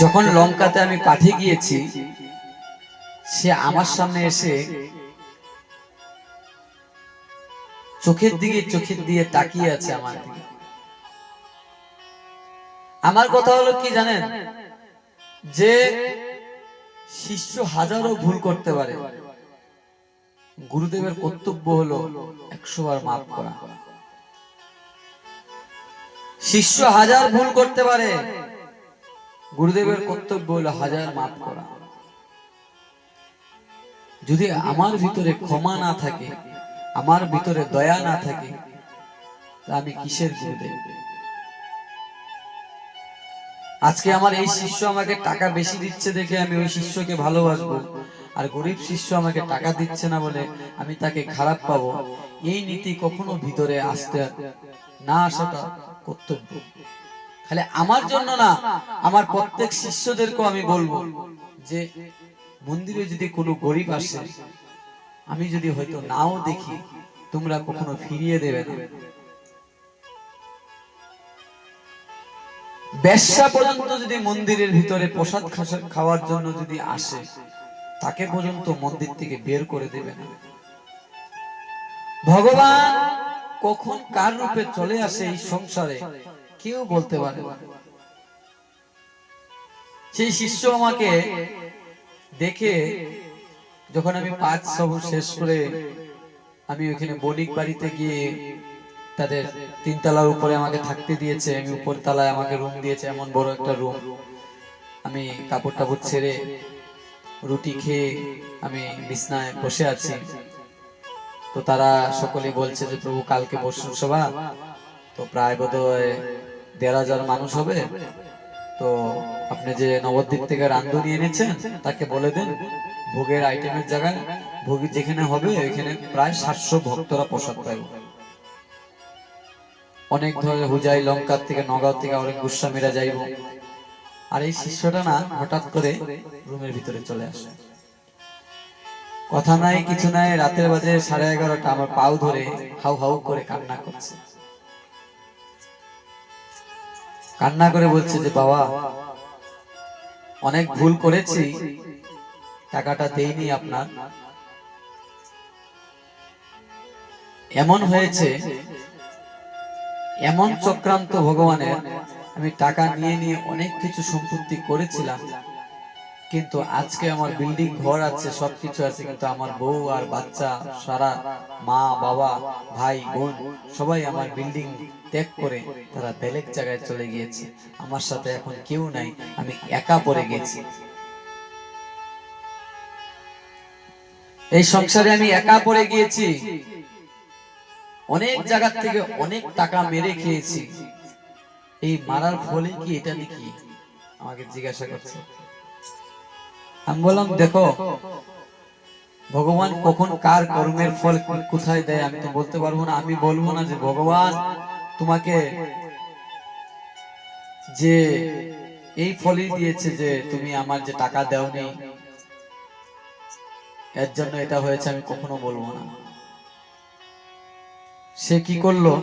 যখন লঙ্কাতে আমি পাঠে গিয়েছি, সে আমার সামনে এসে চোখের দিকে চোখের দিয়ে তাকিয়ে আছে আমার দিকে। আমার কথা হলো কি জানেন, যে শিষ্য হাজারো ভুল করতে পারে, গুরুদেবের কর্তব্য হলো 100 বার মাফ করা। শিষ্য হাজার ভুল করতে পারে, গুরুদেবের কর্তব্য হলো 1000 মাফ করা। যদি আমার ভিতরে ক্ষমা না থাকে, আমার ভিতরে দয়া না থাকে, আমি কিসের গুরুদেব? আজকে আমার এই শিষ্য আমাকে টাকা বেশি দিচ্ছে দেখে আমি ওই শিষ্যকে ভালোবাসবো, আর গরিব শিষ্য আমাকে টাকা দিচ্ছে না বলে আমি তাকে খারাপ পাবো, এই নীতি কখনো ভিতরে আসতে না আসাটা কর্তব্য। খালি আমার জন্য না, আমার প্রত্যেক শিষ্যদেরকেও আমি বলবো যে মন্দিরে যদি কোনো গরিব আসে, আমি যদি হয়তো নাও দেখি, তোমরা কখনো ফিরিয়ে দেবে না। বেশ্যা পর্যন্ত যদি মন্দিরের ভিতরে প্রসাদ খাওয়ার জন্য যদি আসে, তাকে পর্যন্ত মন্দির থেকে বের করে দেবে না। ভগবান কখন কার রূপে চলে আসে এই সংসারে কেউ বলতে পারে না। সেই শিষ্য আমাকে দেখে যখন আমি 5 সব শেষ করে আমি ওখানে বণিক বাড়িতে গিয়ে তাদের 3 তলার উপরে আমাকে থাকতে দিয়েছে, আমি উপর তলায় আমাকে রুম দিয়েছে, এমন বড় একটা রুম। আমি কাপড় টাপড় ছেড়ে রুটি খেয়ে আমি বিছনায় বসে আছি। তো তারা সকলে বলছে যে প্রভু কালকে বর্ষণ সভা, তো প্রায় বোধহয় 1500 মানুষ হবে, তো আপনি যে নবদ্বীপ থেকে রান্ধুনি এনেছেন তাকে বলে দেন ভোগের আইটেমের জায়গায় ভোগ যেখানে হবে ওইখানে প্রায় 700 ভক্তরা প্রসাদ পাবে। অনেক ধরনের হুজাই লঙ্কার থেকে নগাঁও থেকে অনেক গোস্বামীরা যাইব। আর এই শিষ্যটা না হঠাৎ করে রুমের ভিতরে চলে আসে, কথা নাই কিছু নাই, রাতের বাজে 11:30, আমার পাও ধরে হাউ হাউ করে কান্না করছে। কান্না করে বলছে যে বাবা অনেক ভুল করেছি, টাকাটা দেইনি আপনার, এমন হয়েছে, এমন চক্রান্ত ভগবানের, আমি টাকা নিয়ে নিয়ে অনেক কিছু সম্পত্তি করেছিলাম, কিন্তু আজকে আমার বিল্ডিং ঘর আছে, সবকিছু আছে, কিন্তু আমার বউ আর বাচ্চা, সারা মা বাবা ভাই বোন সবাই আমার বিল্ডিং ত্যাগ করে তারা বেলেগ জায়গায় চলে গিয়েছে, আমার সাথে এখন কেউ নাই, আমি একা পড়ে গেছি। এই সংসারে আমি একা পড়ে গিয়েছি, অনেক জায়গা থেকে অনেক টাকা মেরে খেয়েছি, এই মারার ফলে কি এটা নাকি আমাকে জিজ্ঞাসা করছে। আমি বললাম দেখো ভগবান কখন কার কর্মের ফল কোথায় দেয় আমি তো বলতে পারবো না। আমি বলবো না যে ভগবান তোমাকে যে এই ফলই দিয়েছে যে তুমি আমার যে টাকা দাওনি এর জন্য এটা হয়েছে, আমি কখনো বলবো না। সে কি করলো,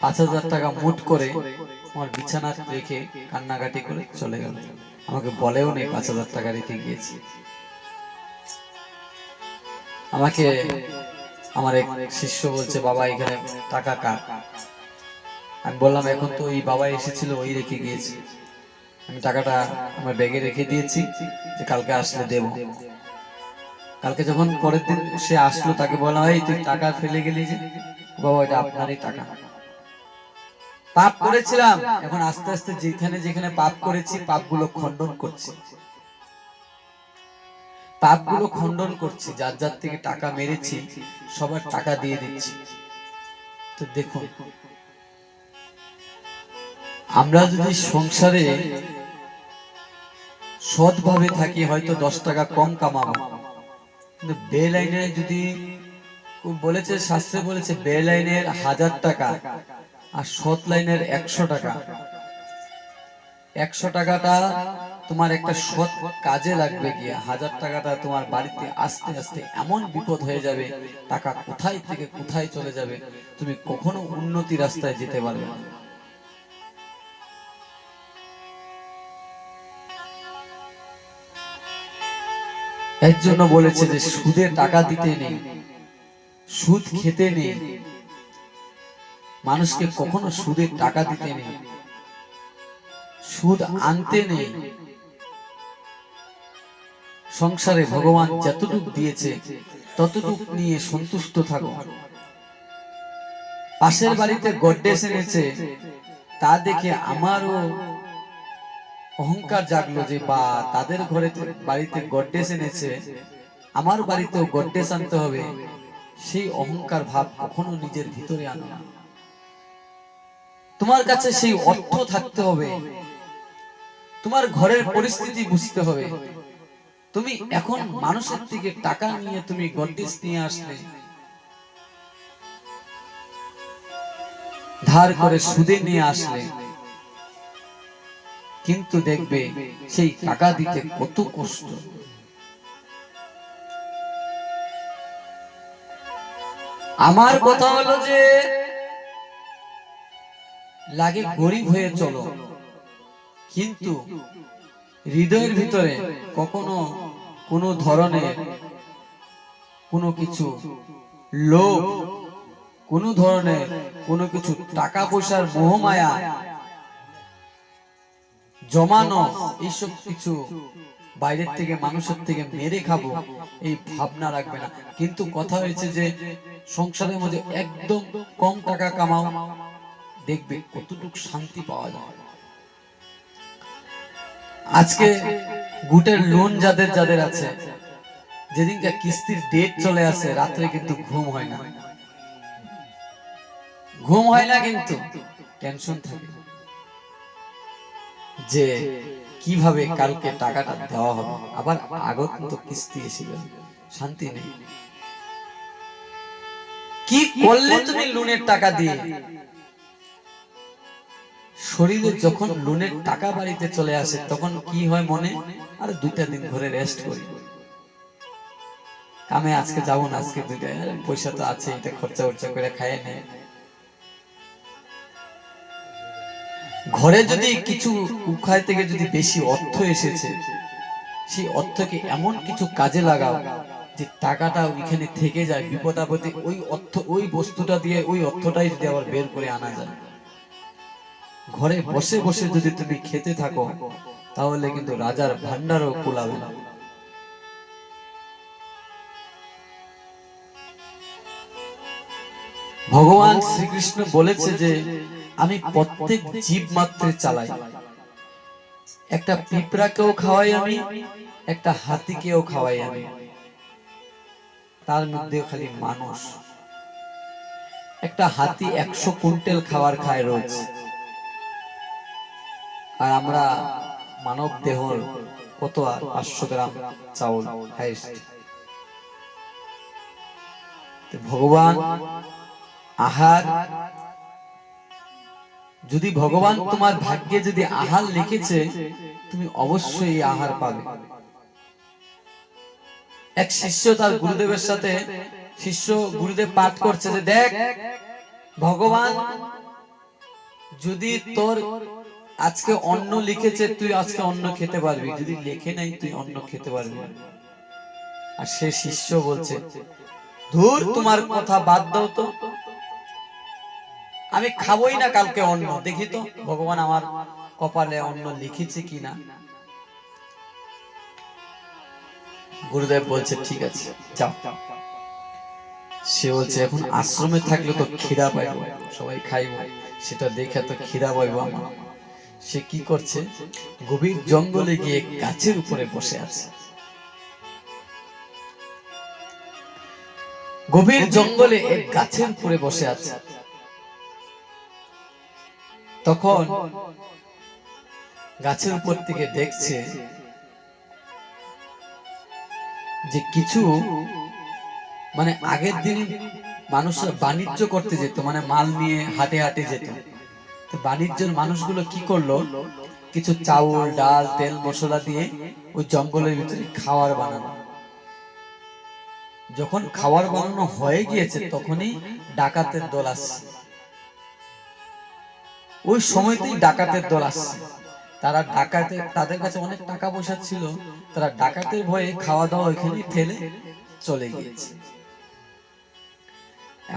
5000 টাকা মুট করে আমার বিছানা রেখে কান্নাকাটি করে চলে গেল, আমাকে বলেও নেই 5000 টাকা রেখে গিয়েছি। আমাকে আমার এক শিষ্য বলছে বাবা এখানে টাকা কার? আমি বললাম এখন তো ওই বাবা এসেছিল ওই রেখে গিয়েছি, আমি টাকাটা আমার ব্যাগে রেখে দিয়েছি যে কালকে আসলে দেব। কালকে যখন পরের দিন সে আসলো তাকে বলা হয় তুই টাকা ফেলে গেলি যে, বাবা এটা আপনারই টাকা, পাপ করেছিলাম, এখন আস্তে আস্তে যেখানে যেখানে পাপ করেছি পাপগুলো খণ্ডন করছি, পাপগুলো খণ্ডন করছি, যার যার থেকে টাকা মেরেছি সবার টাকা দিয়ে দিচ্ছি। তো দেখুন আমরা যদি সংসারে সৎভাবে থাকি হয়তো 10 টাকা কম কামাবো, কিন্তু বেলাইনে যদি বলেছে, শাস্ত্রে বলেছে বেলাইনের 1000 টাকা আর সৎ লাইনের 100 টাকা, 100 টাকাটা তোমার একটা সৎ কাজে লাগবে গিয়ে, 1000 টাকাটা তোমার বাড়িতে আস্তে আস্তে এমন বিপদ হয়ে যাবে, টাকা কোথায় থেকে কোথায় চলে যাবে, তুমি কখনো উন্নতি রাস্তায় যেতে পারবে না। এর জন্য বলেছে যে সুদে টাকা দিতে নেই, সুদ খেতে নেই, মানুষকে কখনো সুদের টাকা দিতে নেই, সুদ আনতে নেই। সংসারে ভগবান যতটুকু দিয়েছে ততটুকু নিয়ে সন্তুষ্ট থাকো। পাশের বাড়িতে গড্ডেস এনেছে, তা দেখে আমারও অহংকার জাগলো যে বা তাদের ঘরে বাড়িতে গড্ডেস এনেছে, আমার বাড়িতেও গড্ডেস আনতে হবে। সেই অহংকার ভাব কখনো নিজের ভিতরে আনো না। তোমার কাছে সেই অর্থ থাকতে হবে, তোমার ঘরের পরিস্থিতি বুঝতে হবে। তুমি এখন মানুষের থেকে টাকা নিয়ে তুমি গড্ডেস নিয়ে আসলে, ধার করে সুদে নিয়ে আসলে, কিন্তু দেখবে সেই টাকা দিতে কত কষ্ট। আমার কথা হলো যে লাগে গরিব হয়ে চলো, কিন্তু হৃদয়ের ভিতরে কখনো কোনো ধরনের কোনো কিছু লোভ, কোনো ধরনের কোনো কিছু টাকা পয়সার মোহমায়া জমানো, এইসব কিছু বাইরের থেকে মানুষের থেকে মেরে খাবো এই ভাবনা রাখবে না। কিন্তু কথা হয়েছে যে সংসারের মধ্যে একদম কম টাকা কামাও, দেখবে কতটুকু শান্তি পাওয়া যায়। আজকে গুটের লোন যাদের যাদের আছে, যেদিনকার কিস্তির ডেট চলে আসে রাত্রে কিন্তু ঘুম হয় না, ঘুম হয় না, কিন্তু টেনশন থাকে যে কিভাবে কালকে টাকাটা দেওয়া হবে, আবার আগত তো কিস্তি এসে গেল, শান্তি নেই। কি করলে তুমি লোনের টাকা দিয়ে? শরীরে যখন লোনের টাকা বাড়িতে চলে আসে তখন কি হয় মনে, আর 2টা দিন ঘরে রেস্ট করি, কামে আজকে যাবো না, আজকে 2টা পয়সা তো আছে, এটা খরচা খরচা করে খায় নেয়। ঘরে যদি কিছু উখায় থেকে যদি বেশি অর্থ এসেছে, সেই অর্থকে এমন কিছু কাজে লাগাও যে টাকাটা ওইখানে থেকে যায়, বিপদ আপদে ওই অর্থ, ওই বস্তুটা দিয়ে ওই অর্থটাই যদি আবার বের করে আনা যায়। ঘরে বসে বসে যদি তুমি খেতে থাকো তাহলে কিন্তু রাজার ভান্ডারও কুলাবে না। ভগবান শ্রীকৃষ্ণ বলেছে যে আমি প্রত্যেক জীব মাত্রে চালাই, একটা পিঁপড়াকেও খাওয়াই আমি, একটা হাতিকেও খাওয়াই আমি, তার মধ্যে খালি মানুষ। একটা হাতি 100 কুইন্টাল খাবার খায় রোজ, আর আমরা মানব দেহর কত, আর 500 গ্রাম চাউল হাইস্ট। ভগবান আহার, যদি ভগবান তোমার ভাগ্যে যদি আহার লিখেছে তুমি অবশ্যই এই আহার পাবে। এক শিষ্য তার গুরুদেবের সাথে, শিষ্য গুরুদেব পাঠ করছে যে দেখ ভগবান যদি তোর আজকে অন্ন লিখেছে তুই আজকে অন্ন খেতে পারবি, যদি লেখে নাই তুই অন্ন খেতে পারবি। আর সে শিষ্য বলছে ধুর তোমার কথা বাদ দাও তো, আমি খাবোই না কালকে অন্ন, দেখি তো ভগবান আমার কপালে অন্ন লিখেছে কিনা। গুরুদেব বলছে ঠিক আছে যাও। সে বলছে এখন আশ্রমে থাকলে তো খিদা পাইব, সবাই খাইব, সেটা দেখে তো খিদা পাইব আমার। সে কি করছে, গভীর জঙ্গলে গিয়ে গাছের উপরে বসে আছে। গভীর জঙ্গলে এক গাছের উপরে বসে আছে। তখন গাছের উপর থেকে দেখছে যে কিছু, মানে আগের দিনে মানুষরা বাণিজ্য করতে যেত, মানে মাল নিয়ে হাটে হাটে যেত। তো বাণিজ্যের মানুষগুলো কি করলো, কিছু চাউল ডাল তেল মশলা দিয়ে ওই জঙ্গলের ভিতরে খাবার বানানো। যখন খাবার বানানো হয়ে গিয়েছে তখনই ডাকাতের দল আসছে, ওই সময়তেই ডাকাতের দল আসছে। তারা ডাকাতে, তাদের কাছে অনেক টাকা পয়সা ছিল, তারা ডাকাতের ভয়ে খাওয়া দাওয়া ওইখানে ফেলে চলে গিয়েছে।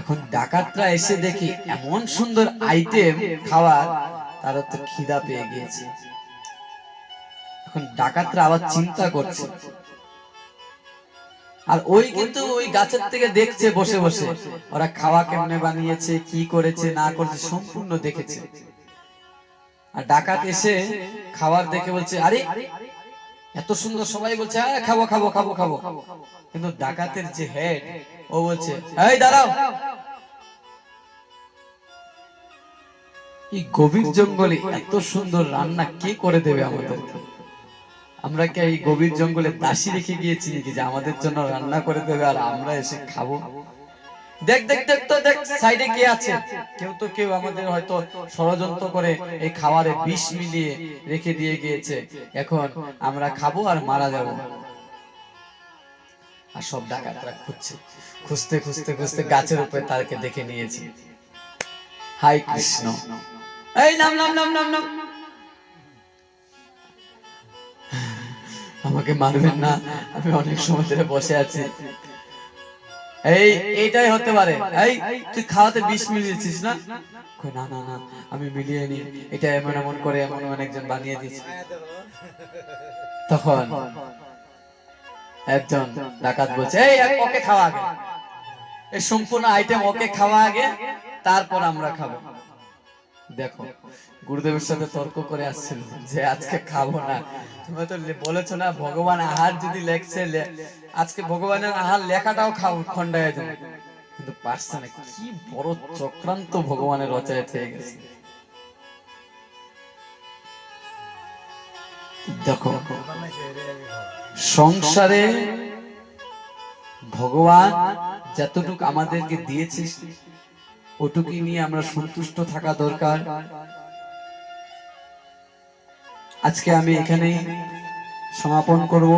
এখন ডাকাতরা এসে দেখি এমন সুন্দর আইটেম খাওয়ার, তারা তো খিদা পেয়ে গিয়েছে। এখন ডাকাতরা আবার চিন্তা করছে, আর ওই কিন্তু ওই গাছের থেকে দেখছে বসে বসে ওরা খাওয়া কেমনে বানিয়েছে, কি করেছে না করেছে সম্পূর্ণ দেখেছে। আর ডাকাত এসে খাবার দেখে বলছে, আরে এত সুন্দর, সবাই বলছে আরে খাবো খাবো খাবো খাবো, কিন্তু ডাকাতের যে হেড ও বলছে এই দাঁড়াও, এই গভীর জঙ্গলে এত সুন্দর রান্না কে করে দেবে আমাদেরকে? আমরা কি এই গভীর জঙ্গলে দাসী রেখে গিয়েছি নাকি যে আমাদের জন্য রান্না করে দেবে আর আমরা এসে খাবো? দেখ দেখ দেখ তো দেখ সাইডে কে আছে, কেউ আমাদের হয়তো ষড়যন্ত্র করে এই খাবারে বিষ মিলিয়ে রেখে দিয়ে গিয়েছে, এখন আমরা খাবো আর মারা যাব। আর সব ডাকাতরা খুঁজছে, খুঁজতে খুঁজতে খুঁজতে গাছের উপরে তাকে দেখে নিয়েছে। হাই কৃষ্ণ, এই নাম নাম নাম নাম নাম, আমাকে মারবেন না, আমি অনেক সময় ধরে বসে আছি। এইটাই হতে পারে, এই তুই খাওয়াতে বিষ মিলিয়েছিস না? না না না, আমি মিলিয়ে নি, এটা এমন এমন করে এমন এমন একজন বানিয়ে দিয়েছে। তখন একজন ডাকাত বলছে, এই ওকে খাওয়া আগে, এই সম্পূর্ণ আইটেম ওকে খাওয়া আগে, তারপর আমরা খাবো। দেখো গুরুদেবের সাথে তর্ক করে আসছিল যে আজকে খাবো না, তুমি তো বলেছো না ভগবান আহার যদি লেখছে, আজকে ভগবানের আহার লেখাটাও খাও খন্ডায় দেবে, কিন্তু পারছে না। কি বড় চক্রান্ত ভগবানের রচনায় হয়ে গেছে। দেখো সংসারে ভগবান যতটুকু আমাদেরকে দিয়েছিস ওটুকুই নিয়ে আমরা সন্তুষ্ট থাকা দরকার। আজকে আমি এখানেই সমাপন করব।